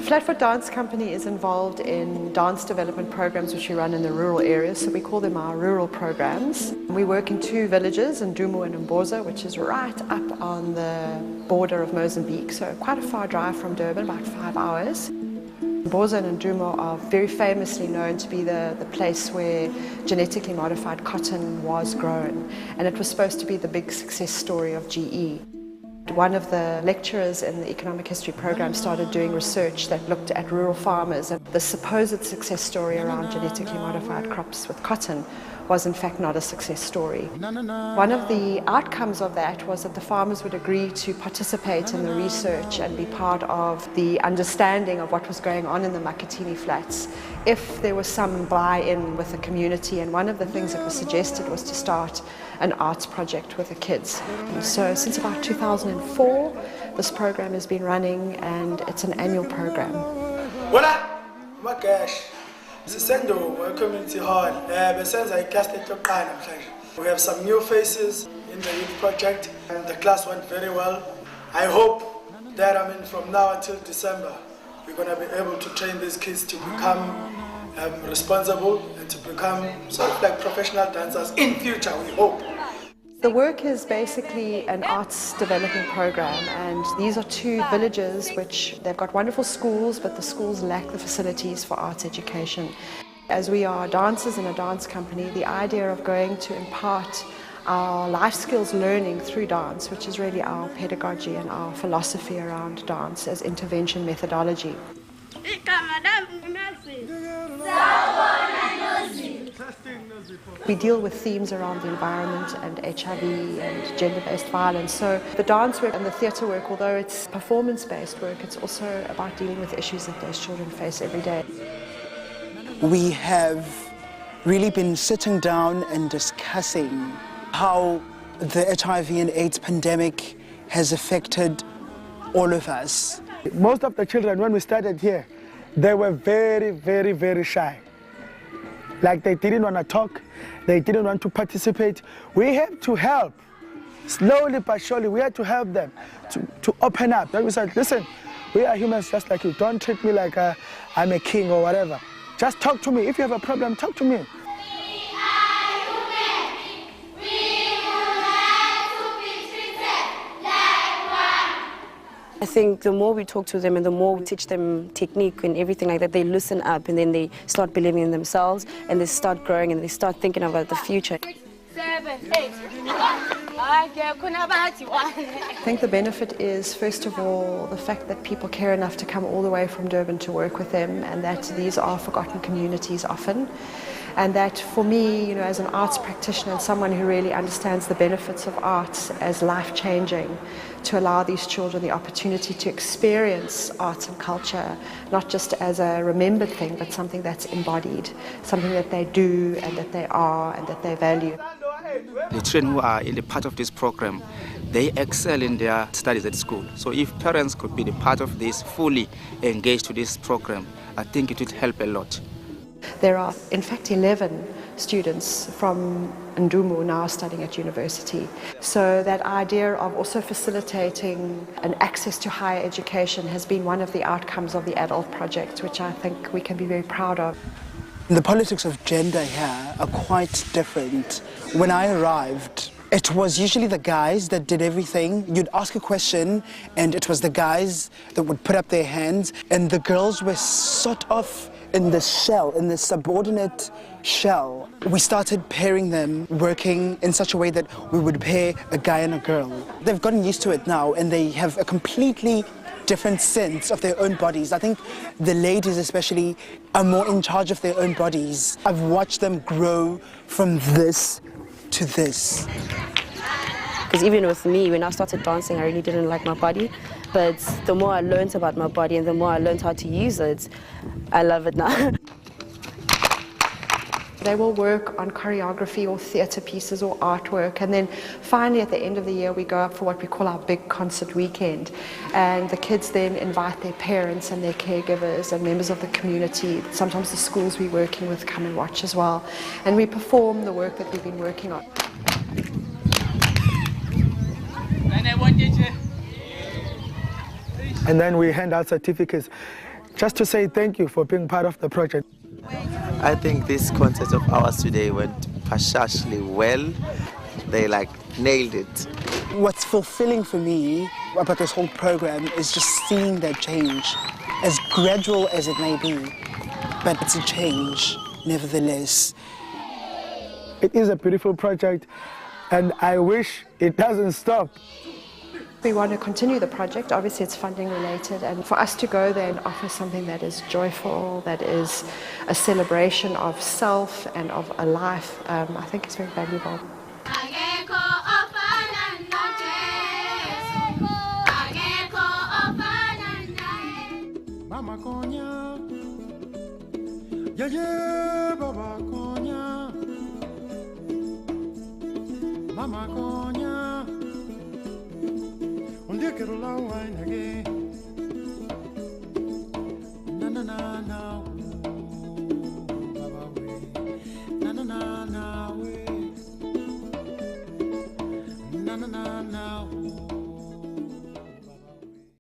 The Flatfoot Dance Company is involved in dance development programs which we run in the rural areas, so we call them our rural programs. We work in two villages, in Durban and Mboza, which is right up on the border of Mozambique, so quite a far drive from Durban, about 5 hours. Mboza and Nduma are very famously known to be the place where genetically modified cotton was grown, and it was supposed to be the big success story of GE. One of the lecturers in the economic history program started doing research that looked at rural farmers, and the supposed success story around genetically modified crops with cotton was in fact not a success story. One of the outcomes of that was that the farmers would agree to participate in the research and be part of the understanding of what was going on in the Makatini flats if there was some buy-in with the community, and one of the things that was suggested was to start an arts project with the kids. And so since about 2004 this program has been running, and it's an annual program. Hola, my gosh. Sisendo community hall. We have some new faces in the youth project, and the class went very well. I hope that from now until December we're going to be able to train these kids to become responsible and to become sort of like professional dancers in future, we hope. The work is basically an arts development program, and these are two villages which they've got wonderful schools, but the schools lack the facilities for arts education. As we are dancers in a dance company, the idea of going to impart our life skills learning through dance, which is really our pedagogy and our philosophy around dance as intervention methodology. We deal with themes around the environment and HIV and gender-based violence. So the dance work and the theatre work, although it's performance-based work, it's also about dealing with issues that those children face every day. We have really been sitting down and discussing how the HIV and AIDS pandemic has affected all of us. Most of the children, when we started here, they were very, very, very shy. Like they didn't want to talk, they didn't want to participate. We had to help, slowly but surely, we had to help them to open up. Then we said, listen, we are humans just like you. Don't treat me like I'm a king or whatever. Just talk to me. If you have a problem, talk to me. I think the more we talk to them and the more we teach them technique and everything like that, they listen up, and then they start believing in themselves, and they start growing, and they start thinking about the future. 6, 7, 8. I think the benefit is, first of all, the fact that people care enough to come all the way from Durban to work with them, and that these are forgotten communities often. And that for me, as an arts practitioner and someone who really understands the benefits of arts as life-changing, to allow these children the opportunity to experience arts and culture, not just as a remembered thing, but something that's embodied, something that they do and that they are and that they value. The children who are in the part of this program, they excel in their studies at school. So if parents could be the part of this, fully engaged to this program, I think it would help a lot. There are, in fact, 11 students from Ndumu now studying at university. So that idea of also facilitating an access to higher education has been one of the outcomes of the adult project, which I think we can be very proud of. The politics of gender here are quite different. When I arrived, it was usually the guys that did everything. You'd ask a question, and it was the guys that would put up their hands, and the girls were sort of in the shell, in the subordinate shell. We started pairing them, working in such a way that we would pair a guy and a girl. They've gotten used to it now, and they have a completely different sense of their own bodies. I think the ladies especially are more in charge of their own bodies. I've watched them grow from this to this. Because even with me, when I started dancing, I really didn't like my body. But the more I learned about my body and the more I learned how to use it, I love it now. They will work on choreography or theatre pieces or artwork, and then finally at the end of the year we go up for what we call our big concert weekend, and the kids then invite their parents and their caregivers and members of the community. Sometimes the schools we're working with come and watch as well, and we perform the work that we've been working on. And then we hand out certificates. just to say thank you for being part of the project. I think this concert of ours today went partially well. They nailed it. What's fulfilling for me about this whole program is just seeing that change, as gradual as it may be, but it's a change nevertheless. It is a beautiful project, and I wish it doesn't stop. We want to continue the project. Obviously, it's funding related, and for us to go there and offer something that is joyful, that is a celebration of self and of a life, I think it's very valuable. Mama Konya, yeah yeah, Baba Konya, Mama Konya, un día quiero la wine again.